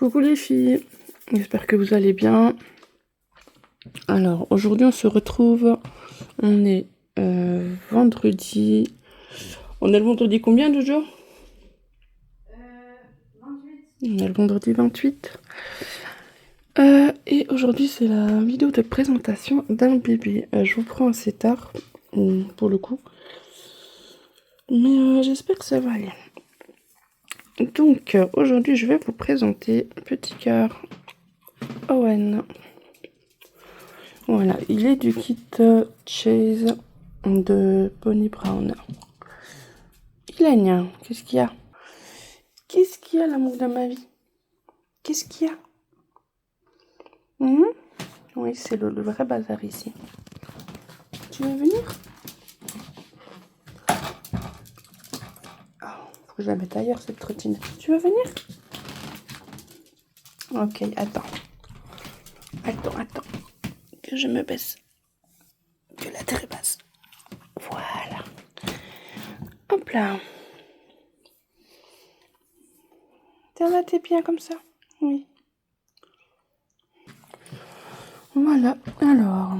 Coucou les filles, j'espère que vous allez bien. Alors aujourd'hui on se retrouve, on est vendredi. On est le vendredi combien de jours 28. On est le vendredi 28. Et aujourd'hui c'est la vidéo de présentation d'un bébé. Je vous prends assez tard pour le coup. Mais j'espère que ça va aller. Donc aujourd'hui je vais vous présenter Petit Cœur Owen. Voilà, il est du kit Chase de Bonnie Brown. Ilania, qu'est-ce qu'il y a? Qu'est-ce qu'il y a, l'amour de ma vie? Qu'est-ce qu'il y a? Oui, c'est le vrai bazar ici. Tu veux venir? Faut que je la mette ailleurs, cette trottinette. Tu veux venir? Ok, attends. Attends. Que je me baisse. Que la terre est basse. Voilà. Hop là. Ça va, t'es bien comme ça? Oui. Voilà. Alors,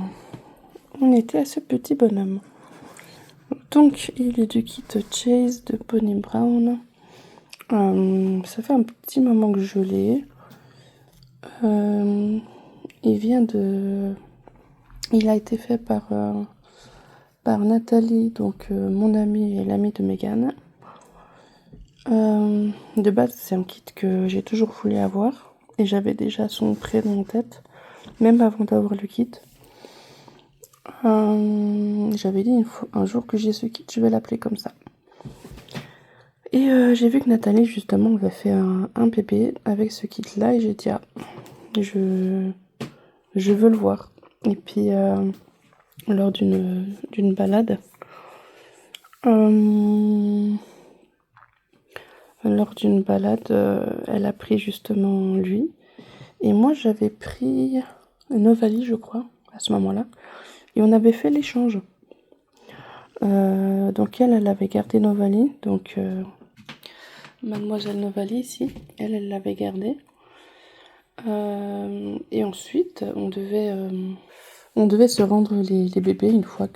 on était à ce petit bonhomme. Donc, il est du kit Chase de Bonnie Brown. Ça fait un petit moment que je l'ai. Il a été fait par Nathalie, donc mon amie et l'amie de Megan. De base, c'est un kit que j'ai toujours voulu avoir. Et j'avais déjà son prénom en tête, même avant d'avoir le kit. J'avais dit un jour que j'ai ce kit, je vais l'appeler comme ça. Et j'ai vu que Nathalie, justement, avait fait un bébé avec ce kit-là. Et j'ai dit, je veux le voir. Et puis, lors d'une balade, elle a pris justement lui. Et moi, j'avais pris Novali, je crois, à ce moment-là. Et on avait fait l'échange. Donc elle avait gardé Novali. Donc Mademoiselle Novali ici, elle l'avait gardé. Et ensuite, on devait se rendre les bébés une fois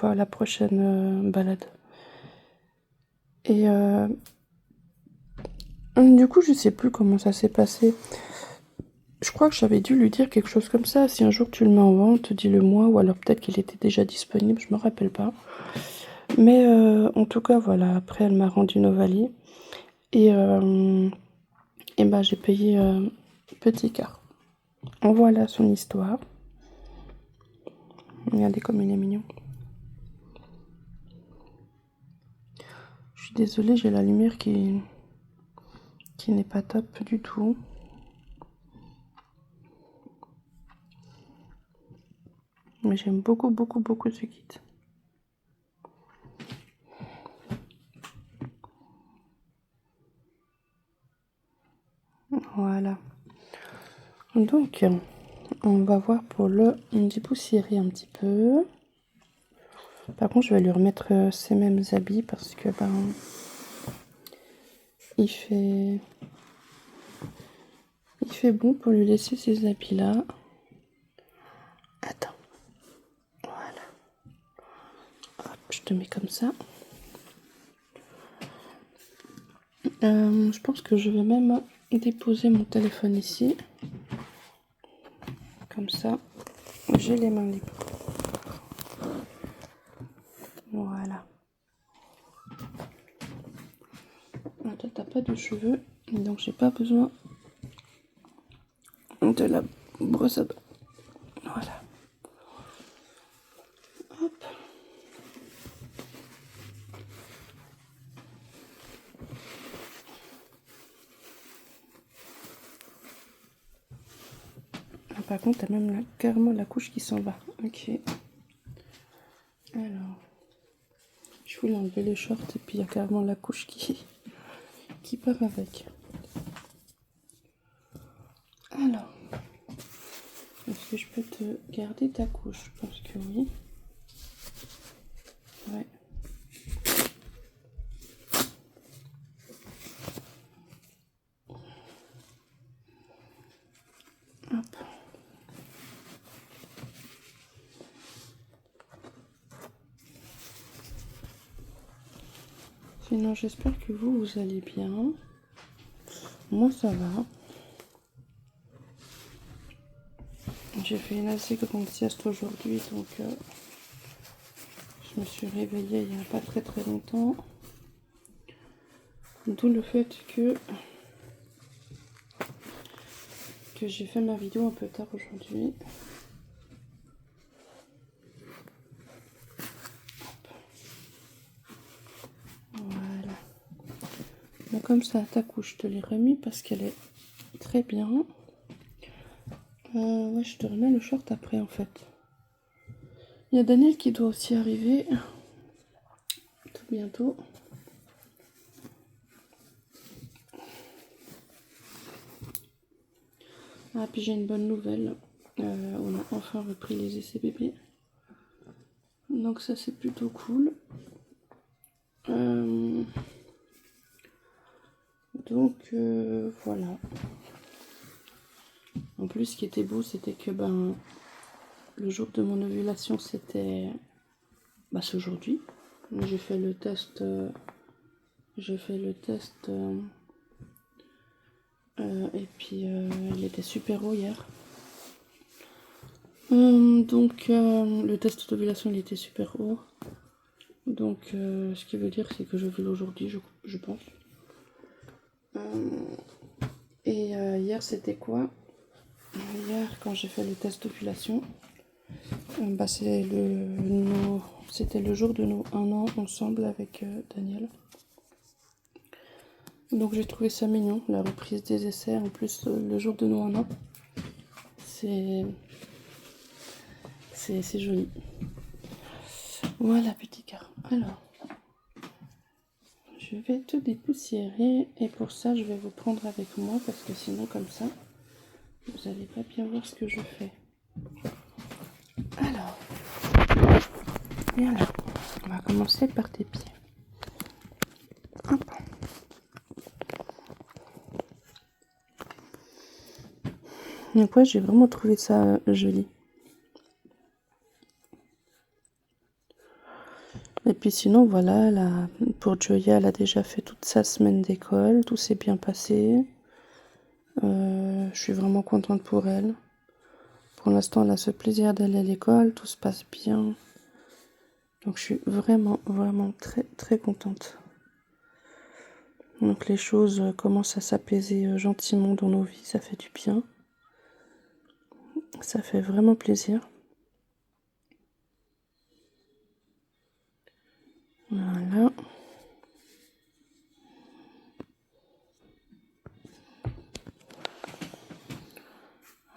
à la prochaine balade. Et du coup, je sais plus comment ça s'est passé. Je crois que j'avais dû lui dire quelque chose comme ça. Si un jour tu le mets en vente, dis-le moi. Ou alors peut-être qu'il était déjà disponible, je me rappelle pas. Mais en tout cas, voilà. Après, elle m'a rendu Novali. Et j'ai payé Petit Cœur. En voilà son histoire. Regardez comme il est mignon. Je suis désolée, j'ai la lumière qui n'est pas top du tout. Mais j'aime beaucoup ce kit. Voilà. Donc, on va voir pour le dépoussiérer un petit peu. Par contre, je vais lui remettre ces mêmes habits parce que il fait bon pour lui laisser ces habits-là. Attends. Voilà. Hop, je te mets comme ça. Je pense que je vais même déposer mon téléphone ici. Comme ça, j'ai les mains libres. Voilà. Toi, t'as pas de cheveux, donc j'ai pas besoin de la brosse à dents. Voilà. Hop. Par contre, t'as même carrément la couche qui s'en va. Ok. Alors, je voulais enlever les shorts et puis il y a carrément la couche qui part avec. Alors, est-ce que je peux te garder ta couche? Je pense que oui. Ouais. Sinon, j'espère que vous allez bien. Moi, ça va. J'ai fait une assez grande sieste aujourd'hui, donc je me suis réveillée il n'y a pas très longtemps. D'où le fait que j'ai fait ma vidéo un peu tard aujourd'hui. Voilà. Mais comme ça, ta couche, je te l'ai remis parce qu'elle est très bien. Ouais, je te remets le short après en fait. Il y a Daniel qui doit aussi arriver tout bientôt. Ah, puis j'ai une bonne nouvelle. On a enfin repris les essais bébés. Donc ça c'est plutôt cool. Donc voilà. En plus, ce qui était beau, c'était que le jour de mon ovulation, c'était c'est aujourd'hui. J'ai fait le test. Et puis il était super haut hier. Donc le test d'ovulation il était super haut. Donc ce qui veut dire c'est que j'ovule aujourd'hui, je pense. Et hier c'était quoi? Hier quand j'ai fait le test d'ovulation, c'était le jour de nos 1 an ensemble avec Daniel. Donc j'ai trouvé ça mignon, la reprise des essais, en plus le jour de nos 1 an. C'est joli. Voilà petit cœur. Alors, je vais te dépoussiérer et pour ça je vais vous prendre avec moi parce que sinon comme ça, vous n'allez pas bien voir ce que je fais. Alors, viens là. On va commencer par tes pieds. Hop. Donc ouais, j'ai vraiment trouvé ça joli. Et puis sinon, voilà, pour Joya, elle a déjà fait toute sa semaine d'école. Tout s'est bien passé. Je suis vraiment contente pour elle. Pour l'instant, elle a ce plaisir d'aller à l'école. Tout se passe bien. Donc je suis vraiment très contente. Donc les choses commencent à s'apaiser gentiment dans nos vies. Ça fait du bien. Ça fait vraiment plaisir. Voilà.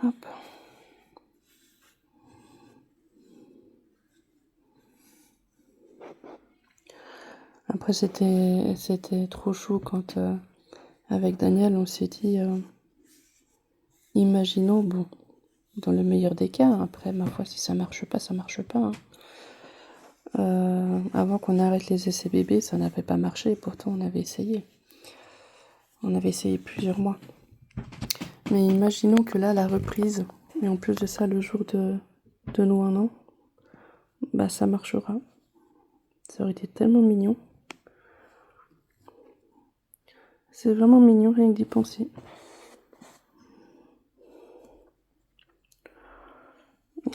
Hop. Après c'était trop chaud quand avec Daniel on s'est dit imaginons, bon, dans le meilleur des cas, après ma foi si ça marche pas, ça marche pas. Avant qu'on arrête les essais bébés, ça n'avait pas marché, pourtant on avait essayé. On avait essayé plusieurs mois. Mais imaginons que là la reprise, et en plus de ça le jour de nos 1 an, ça marchera. Ça aurait été tellement mignon. C'est vraiment mignon rien que d'y penser.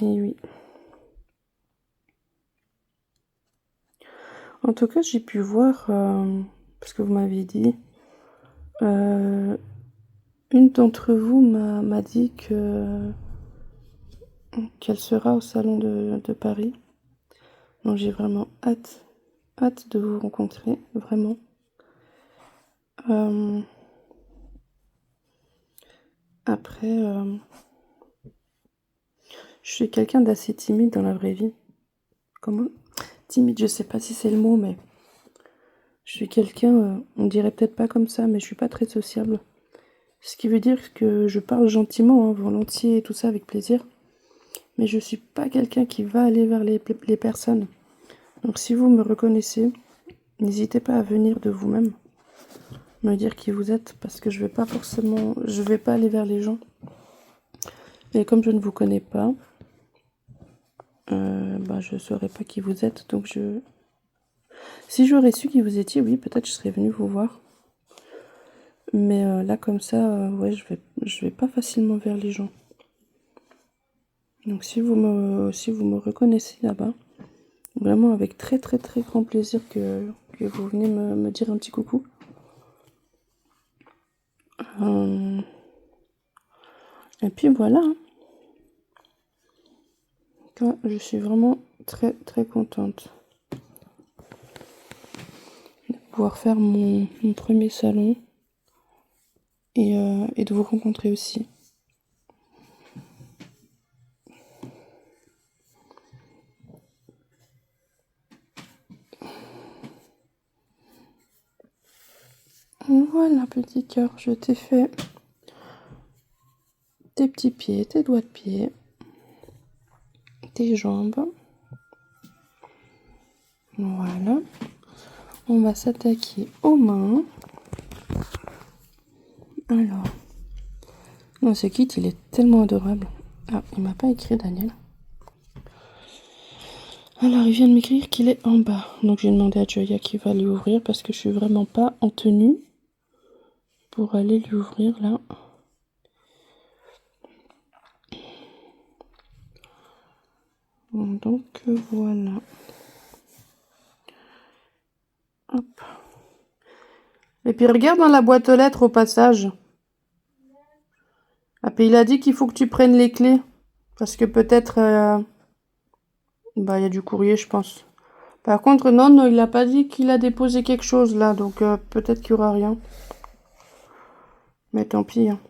Et oui. En tout cas, j'ai pu voir, parce que vous m'avez dit, une d'entre vous m'a dit qu'elle sera au salon de Paris. Donc j'ai vraiment hâte de vous rencontrer, vraiment. Après, je suis quelqu'un d'assez timide dans la vraie vie. Comment? Timide, je sais pas si c'est le mot, mais je suis quelqu'un, on dirait peut-être pas comme ça, mais je suis pas très sociable. Ce qui veut dire que je parle gentiment, volontiers et tout ça avec plaisir. Mais je suis pas quelqu'un qui va aller vers les personnes. Donc si vous me reconnaissez, n'hésitez pas à venir de vous-même, me dire qui vous êtes, parce que je vais pas aller vers les gens. Et comme je ne vous connais pas, je saurais pas qui vous êtes, donc Si j'aurais su qui vous étiez, oui, peut-être je serais venue vous voir. Mais là, comme ça, ouais, je vais pas facilement vers les gens. Donc si vous me reconnaissez là-bas, vraiment avec très très très grand plaisir que vous venez me dire un petit coucou. Et puis voilà. Je suis vraiment très très contente de pouvoir faire mon premier salon et de vous rencontrer aussi. Voilà, petit cœur, je t'ai fait tes petits pieds, tes doigts de pied, tes jambes. Voilà. On va s'attaquer aux mains. Alors. Non, ce kit, il est tellement adorable. Ah, il m'a pas écrit, Daniel. Alors, il vient de m'écrire qu'il est en bas. Donc, j'ai demandé à Joya qui va lui ouvrir parce que je suis vraiment pas en tenue pour aller lui ouvrir là. Donc, voilà. Hop. Et puis, regarde dans la boîte aux lettres au passage. Ah, puis il a dit qu'il faut que tu prennes les clés. Parce que peut-être... bah, il y a du courrier, je pense. Par contre, non, il n'a pas dit qu'il a déposé quelque chose là. Donc, peut-être qu'il n'y aura rien. Mais tant pis. Hein.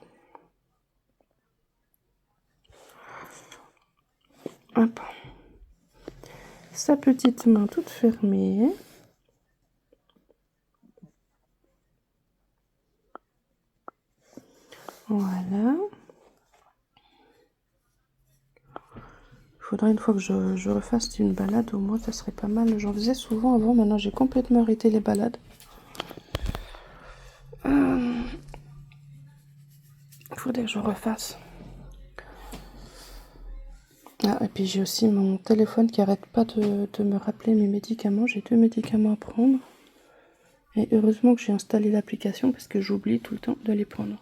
Hop. Sa petite main toute fermée. Voilà. Il faudrait une fois que je refasse une balade, au moins ça serait pas mal. J'en faisais souvent avant, maintenant j'ai complètement arrêté les balades. Il faudrait que je refasse. Ah, et puis j'ai aussi mon téléphone qui arrête pas de me rappeler mes médicaments. J'ai 2 médicaments à prendre. Et heureusement que j'ai installé l'application parce que j'oublie tout le temps de les prendre.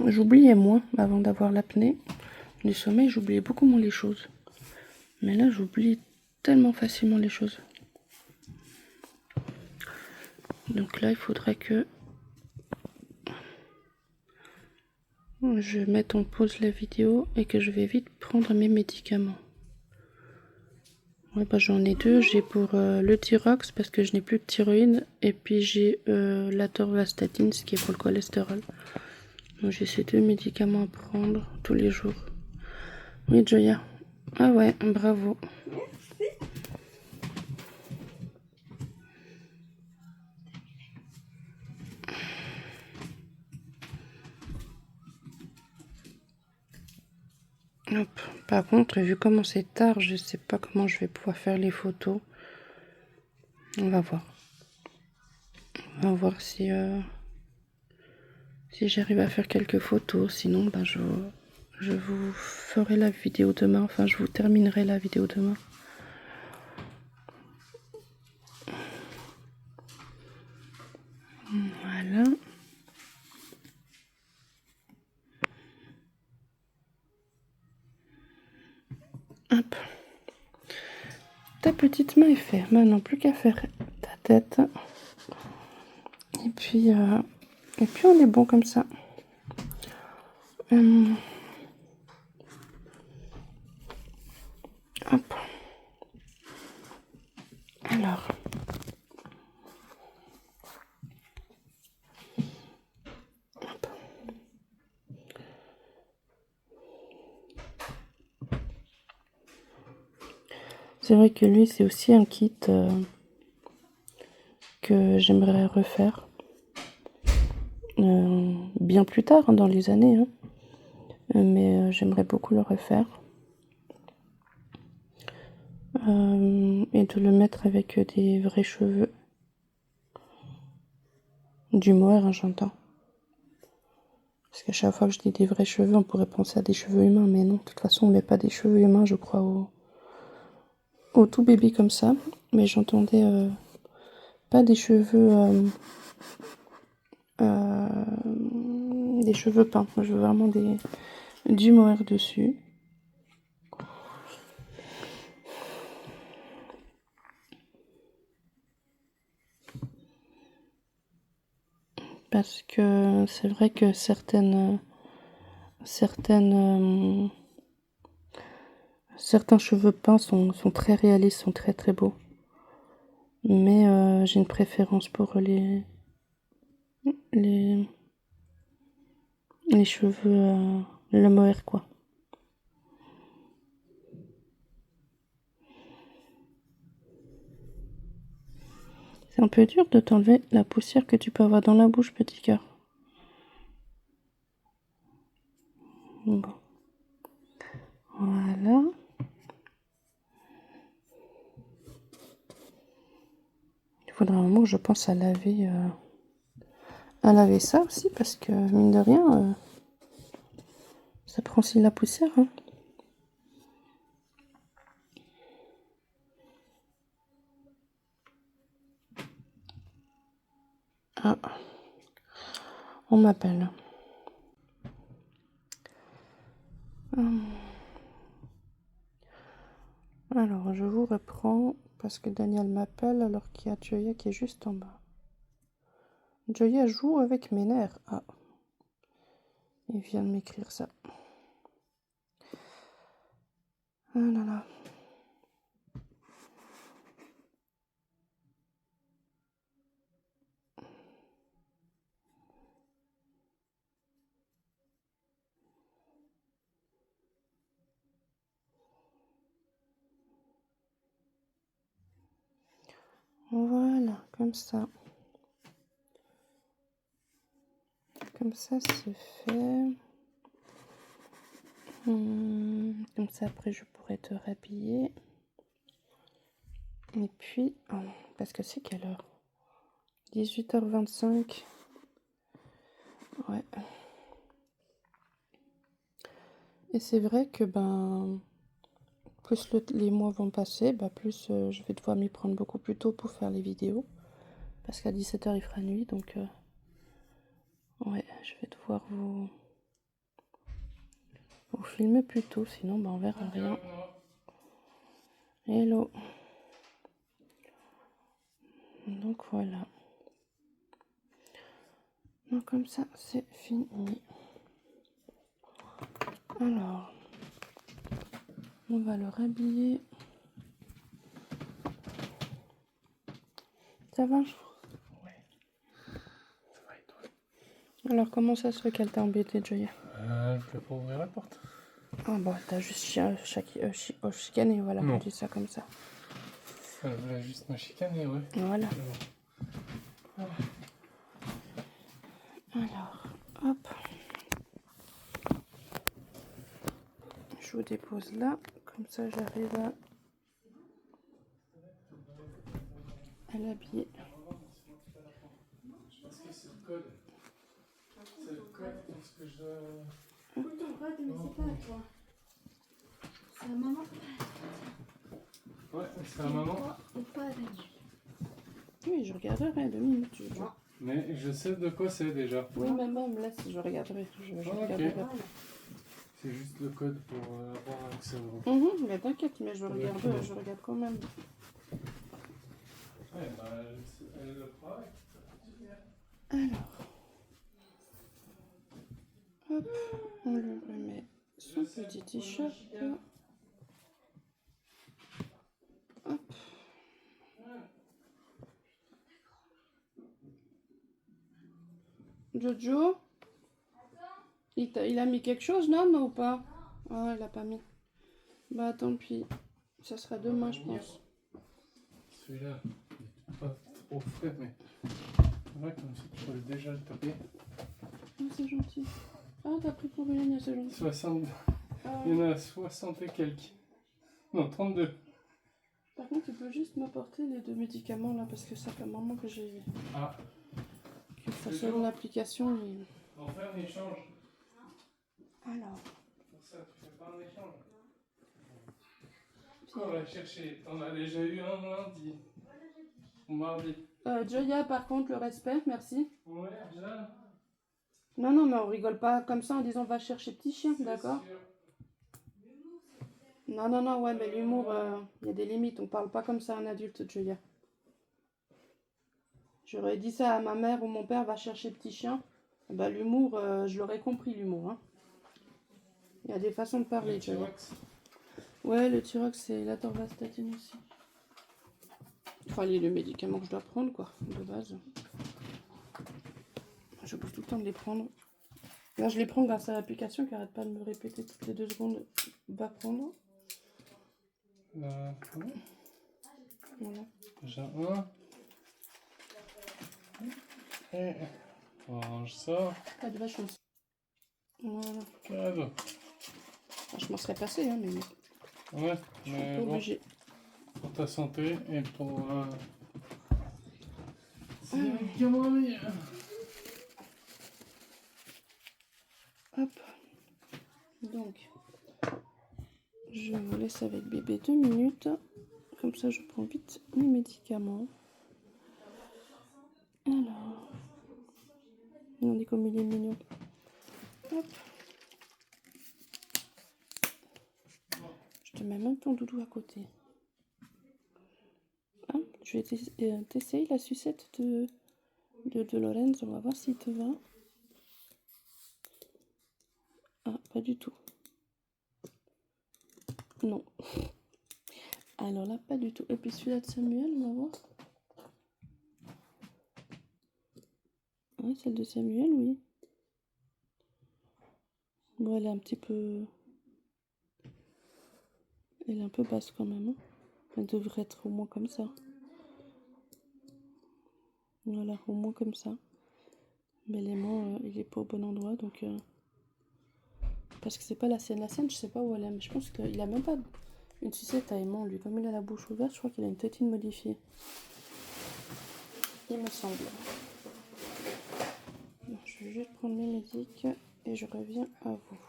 J'oubliais moins avant d'avoir l'apnée du sommeil, j'oubliais beaucoup moins les choses. Mais là, j'oublie tellement facilement les choses. Donc là, il faudrait que je mette en pause la vidéo et que je vais vite prendre mes médicaments. Ouais, bah j'en ai 2. J'ai pour le Thyrox parce que je n'ai plus de thyroïde. Et puis j'ai la Torvastatine, ce qui est pour le cholestérol. Donc j'ai ces 2 médicaments à prendre tous les jours. Oui, Joya. Ah ouais, bravo. Hop. Par contre, vu comment c'est tard, je sais pas comment je vais pouvoir faire les photos. On va voir. On va voir si j'arrive à faire quelques photos. Sinon, ben, je vous ferai la vidéo demain. Enfin, je vous terminerai la vidéo demain. Voilà. Hop. Ta petite main est faite. Maintenant, plus qu'à faire ta tête. Et puis on est bon comme ça. Hop. Alors. Hop. C'est vrai que lui, c'est aussi un kit que j'aimerais refaire. Bien plus tard, hein, dans les années. Hein. Mais j'aimerais beaucoup le refaire. Et de le mettre avec des vrais cheveux. Du mohair, hein, j'entends. Parce qu'à chaque fois que je dis des vrais cheveux, on pourrait penser à des cheveux humains. Mais non, de toute façon, on met pas des cheveux humains, je crois, au tout bébé comme ça, mais j'entendais pas des cheveux peints. Je veux vraiment du mohair dessus. Parce que c'est vrai que certains cheveux peints sont très réalistes, sont très très beaux. Mais j'ai une préférence pour les cheveux, le mohair quoi. C'est un peu dur de t'enlever la poussière que tu peux avoir dans la bouche, petit cœur. Bon. Voilà. Il faudra un moment que je pense à laver ça aussi, parce que mine de rien, ça prend aussi de la poussière. Hein. Ah, on m'appelle. Alors, je vous reprends parce que Daniel m'appelle alors qu'il y a Joya qui est juste en bas. Joya joue avec mes nerfs. Ah, il vient de m'écrire ça. Ah là là. Voilà, comme ça. Comme ça, c'est fait. Comme ça, après, je pourrais te rhabiller. Et puis, parce que c'est quelle heure? 18h25. Ouais. Et c'est vrai que, plus les mois vont passer, plus je vais devoir m'y prendre beaucoup plus tôt pour faire les vidéos. Parce qu'à 17h, il fera nuit, donc... ouais, je vais devoir vous filmer plus tôt, sinon on verra rien. Hello. Donc voilà. Donc comme ça, c'est fini. Alors, on va le rhabiller. Ça va? Ouais. Ça va et toi? Alors, comment ça se fait qu'elle t'a embêté, Joya? Je peux pas ouvrir la porte. Ah bon, t'as juste chicané, voilà, Non. on dit ça comme ça. Elle voulait juste me chicaner, ouais. Voilà. Alors, hop. Je vous dépose là, comme ça j'arrive à l'habiller. Je pense que c'est le code. C'est le code parce que je dois... Oui, ton code, mais c'est pas à toi. C'est à maman. Ouais, c'est à maman. Et pas à l'adulte. Oui, je regarderai 2 minutes. Mais je sais de quoi c'est déjà. Oui, mais même là, si je regarderai, je regarderai. Ok. C'est juste le code pour avoir accès au... Mais t'inquiète, mais je regarde quand même. Ouais, elle le fera. Alors, hop, on lui remet son petit t-shirt. Hop. Jojo, il a mis quelque chose, non ou pas? Ah, il a pas mis. Bah tant pis, ça sera demain, je pense. Celui-là, il est pas trop frais, mais... Ouais, comme ça, tu peux déjà le taper. Oh, c'est gentil. Ah, t'as pris pour une, c'est gentil. 60... Il y en a 60 et quelques. Non, 32. Par contre, tu peux juste m'apporter les 2 médicaments là, parce que ça fait un moment que j'ai... Ah. Que ça sonne l'application. On fait un échange. Alors. Pour ça, tu fais pas un échange. On l'a cherché. On a déjà eu un lundi. Ou mardi. Joya, par contre, le respect, merci. Ouais, bien. Non, non, mais on rigole pas comme ça en disant va chercher petit chien, d'accord? Sûr. Non, non, non, ouais, mais l'humour, il y a des limites. On parle pas comme ça à un adulte, Joya. J'aurais dit ça à ma mère ou mon père, va chercher petit chien. Bah, l'humour, je l'aurais compris, l'humour. Hein. Il y a des façons de parler, Le Joya. T-Rex. Ouais, le Tyrox, c'est la torvastatine aussi. Enfin, le médicament que je dois prendre, quoi, de base. J'oublie tout le temps de les prendre. Là, je les prends grâce à l'application qui arrête pas de me répéter toutes les 2 secondes. Va prendre. Ouais. Voilà. Déjà un. Et on range ça. Pas de vache. Voilà. Cadeau. Enfin, je m'en serais passé, hein, mais Ouais, je suis mais pas bon, obligée. pour ta santé et pour... C'est une caméra meilleure. Hop. Donc, je vous laisse avec bébé 2 minutes. Comme ça, je prends vite mes médicaments. Alors, regardez comme il est mignon. Hop. Je te mets même ton doudou à côté. Hein, je vais t'essayer la sucette de Lorenz. On va voir s'il te va. Ah, pas du tout. Non. Alors là, pas du tout. Et puis celui-là de Samuel, on va voir. Ouais, celle de Samuel, oui. Bon, elle est un petit peu... Elle est un peu basse quand même. Hein. Elle devrait être au moins comme ça. Voilà, au moins comme ça. Mais l'aimant, il est pas au bon endroit, donc... Parce que c'est pas la sienne. La sienne, je sais pas où elle est, mais je pense qu'il a même pas une sucette à aimant, lui. Comme il a la bouche ouverte, je crois qu'il a une tétine modifiée. Il me semble. Donc, je vais juste prendre mes médics et je reviens à vous.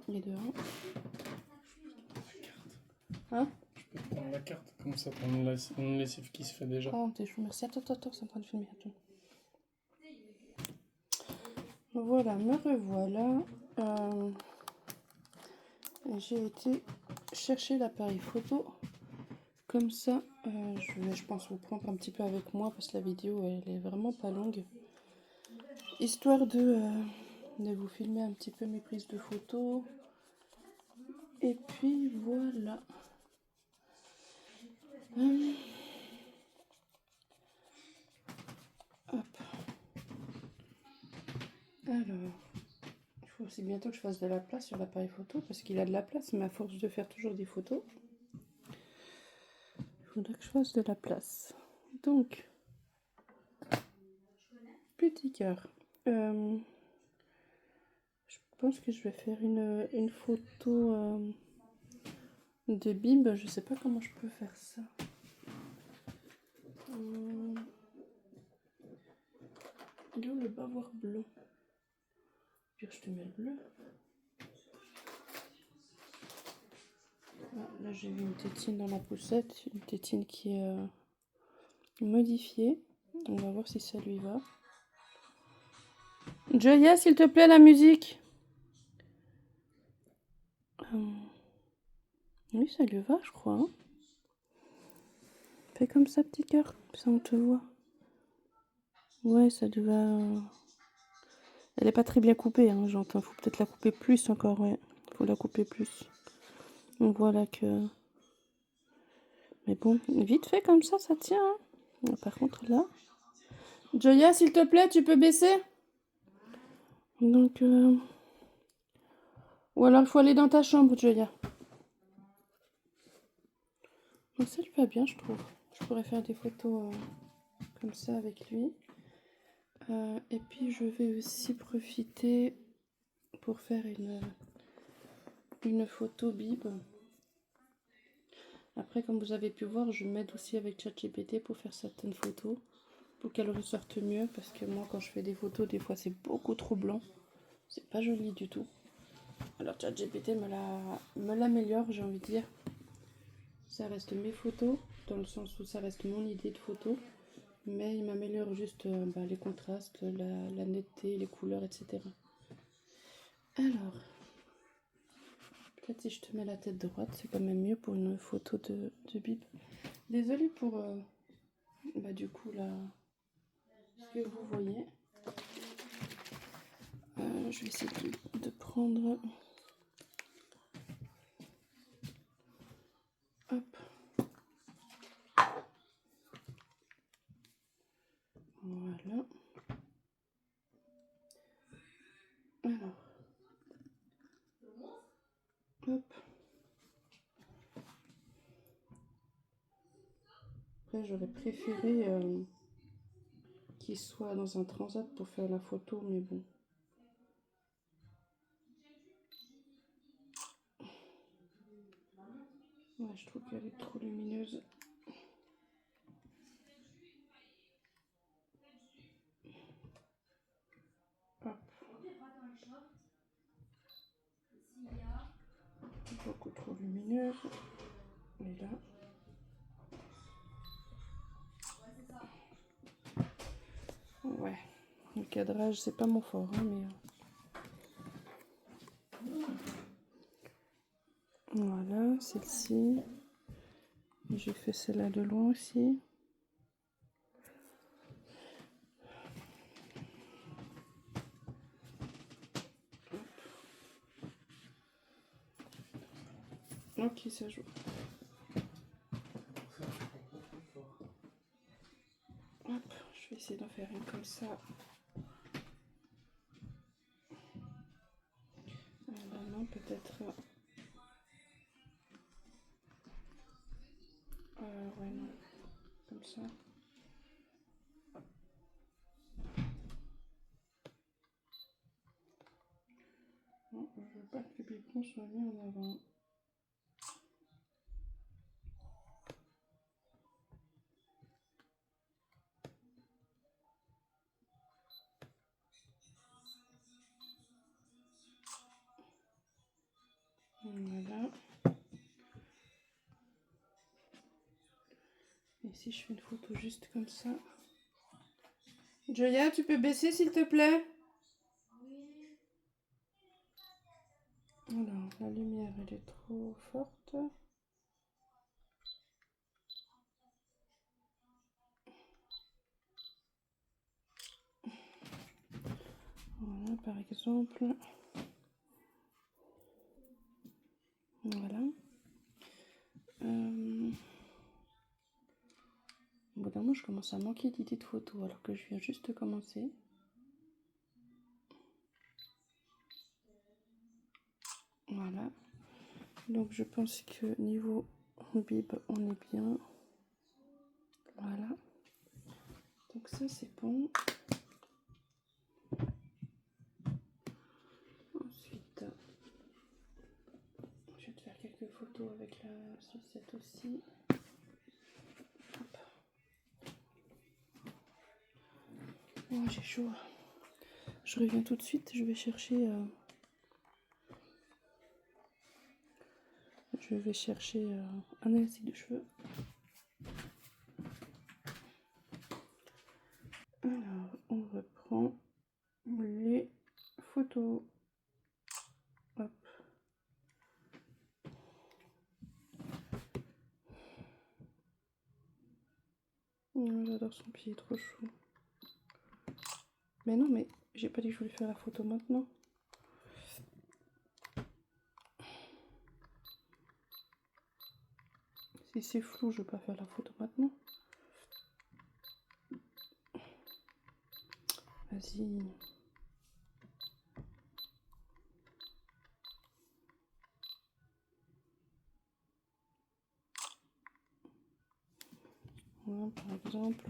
Les deux. Hein? Je peux te prendre la carte, comme ça pour une lessive qui se fait déjà. Oh, t'es chou, merci. Attends, c'est en train de filmer. Attends. Voilà, me revoilà. J'ai été chercher l'appareil photo. Comme ça, je pense vous prendre un petit peu avec moi parce que la vidéo, elle est vraiment pas longue. Histoire de vous filmer un petit peu mes prises de photos. Et puis voilà. Hop. Alors, il faut aussi bientôt que je fasse de la place sur l'appareil photo parce qu'il a de la place, mais à force de faire toujours des photos, il faudrait que je fasse de la place. Donc, petit cœur. Je pense que je vais faire une photo de bib. Je sais pas comment je peux faire ça. Il est où le bavoir bleu? Puis je te mets le bleu. Ah, là j'ai vu une tétine dans la poussette, une tétine qui est modifiée. On va voir si ça lui va. Joya, s'il te plaît, la musique. Oui, ça lui va, je crois. Hein. Fais comme ça, petit cœur, ça on te voit. Ouais, ça lui va. Elle est pas très bien coupée, hein, j'entends. Faut peut-être la couper plus encore, ouais. Faut la couper plus. Donc voilà que... Mais bon, vite fait comme ça tient. Hein. Par contre, là... Joya, s'il te plaît, tu peux baisser? Donc... Ou alors, il faut aller dans ta chambre, Joya. Donc ça lui va bien, je trouve. Je pourrais faire des photos comme ça avec lui. Et puis, je vais aussi profiter pour faire une photo bib. Après, comme vous avez pu voir, je m'aide aussi avec ChatGPT pour faire certaines photos, pour qu'elles ressortent mieux, parce que moi, quand je fais des photos, des fois, c'est beaucoup trop blanc. C'est pas joli du tout. Alors ChatGPT me l'améliore, j'ai envie de dire. Ça reste mes photos, dans le sens où ça reste mon idée de photo. Mais il m'améliore juste les contrastes, la netteté, les couleurs, etc. Alors, peut-être si je te mets la tête droite, c'est quand même mieux pour une photo de bib. Désolée pour du coup là, ce que vous voyez. Je vais essayer de prendre. Hop. Voilà. Alors. Hop. Après, j'aurais préféré qu'il soit dans un transat pour faire la photo, mais bon. Ouais, je trouve qu'elle est trop lumineuse. Hop. Beaucoup trop lumineuse. Et là. Ouais. Le cadrage, c'est pas mon fort, hein, mais... Voilà, celle-ci. J'ai fait celle-là de loin aussi. Ok, ça joue. Hop, je vais essayer d'en faire une comme ça. La main peut-être... ouais, non. Comme ça. Non, je veux pas que le biberon soit mis en avant. Voilà. Et si je fais une photo juste comme ça. Joya, tu peux baisser s'il te plaît? Alors, la lumière, elle est trop forte. Voilà, par exemple. Voilà. Au bout d'un moment, je commence à manquer d'idées de photos alors que je viens juste de commencer. Voilà. Donc, je pense que niveau bib, on est bien. Voilà. Donc, ça, c'est bon. Ensuite, je vais te faire quelques photos avec la sucette aussi. Hop. Oh, j'ai chaud. Je reviens tout de suite. Je vais chercher... un élastique de cheveux. Alors, on reprend les photos. Hop. Oh, j'adore son pied, trop chou. Mais non, mais j'ai pas dit que je voulais faire la photo maintenant. Si c'est flou, je veux pas faire la photo maintenant. Vas-y. Voilà, par exemple.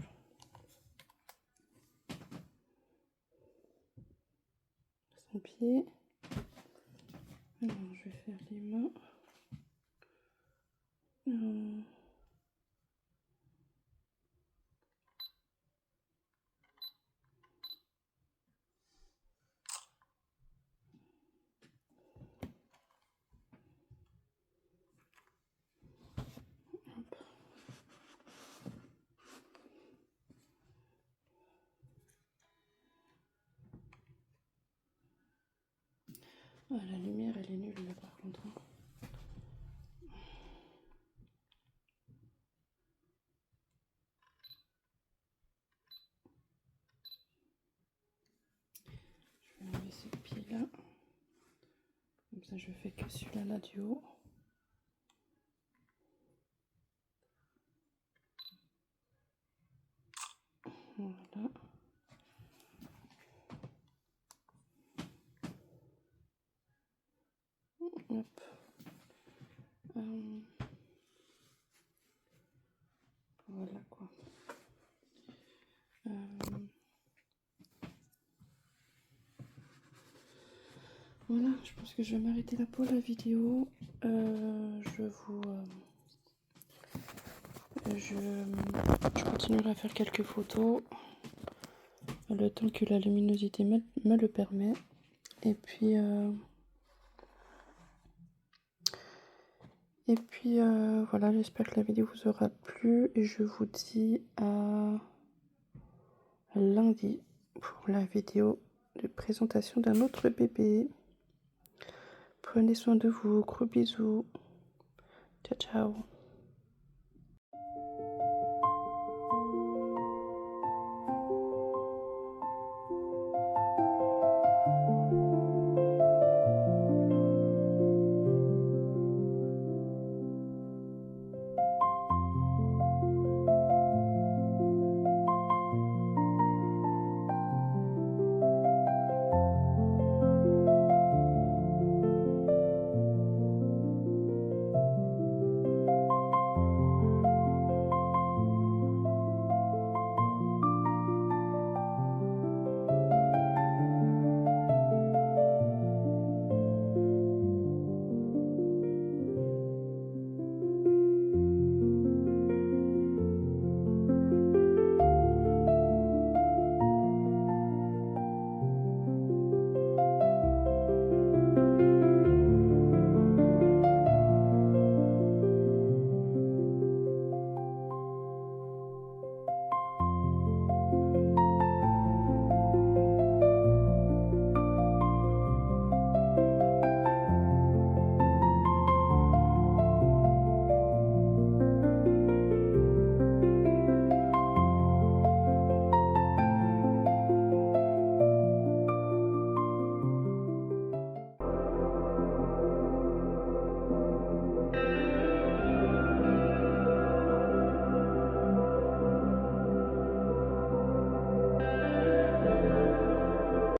Son pied. Alors, je vais faire les mains. Ah, la lumière, elle est nulle là par contre. Je vais enlever ce pied là. Comme ça, je fais que celui-là là du haut. Voilà. Hop. Voilà quoi. Voilà, je pense que je vais m'arrêter là pour la vidéo. Je continuerai à faire quelques photos le temps que la luminosité me le permet. Et puis voilà, j'espère que la vidéo vous aura plu et je vous dis à lundi pour la vidéo de présentation d'un autre bébé. Prenez soin de vous, gros bisous. Ciao ciao.